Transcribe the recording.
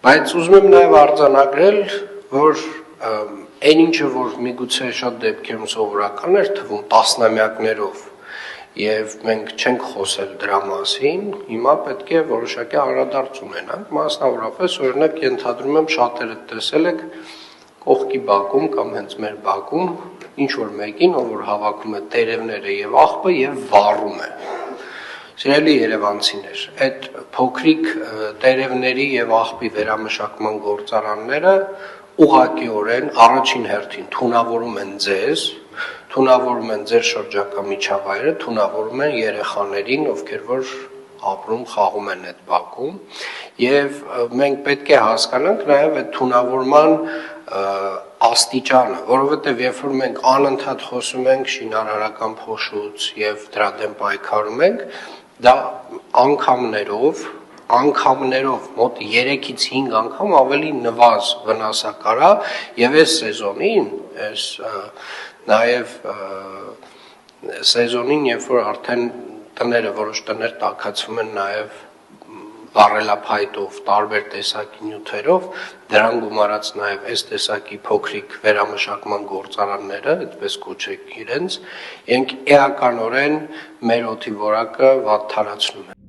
Բայց ուզում եմ նաև արձանագրել, որ այն ինչը, որ միգուցե շատ դեպքերում սովորական էր թվում տասնամյակներով եւ մենք չենք խոսել դրա մասին, հիմա պետք է որոշակի անդրադարձ ունենանք, մասնավորապես օրինակ ենթադրում եմ շատերը տեսել եք կողքի բակում կամ հենց մեր բակում ինչ որ մեկին, ով որ հավաքում է տերևները եւ աղբը եւ վառում է։ Սիրելի երևանցիներ, այդ փոքրիկ տերևների եւ աղբի վերամշակման գործարանները ուղղակիորեն առաջին հերթին թունավորում են ձեզ, թունավորում են ձեր շրջակա միջավայրը, թունավորում են երեխաներին, ովքեր որ ապրում, խաղում են այդ բակում, եւ մենք պետք է հասկանանք նաեւ այդ թունավորման աստիճանը, որովհետեւ երբ որ մենք անընդհատ խոսում ենք շինարարական փոշուց եւ դրա դեմ պայքարում ենք, դա անգամներով մոտ 3-ից 5 անգամ ավելի նվազ վնասակար է եւ այս սեզոնին, նաեւ սեզոնին, երբ որ արդեն տները, որոշ տներ տաքացվում են նաեւ վառելափայտով, տարբեր տեսակի նյութերով, դրան գումարած նաև այս տեսակի փոքրիկ վերամշակման գործարանները, այդպես կոչեք իրենց, ենք էականորեն մեր օդի որակը վատթարացնում են։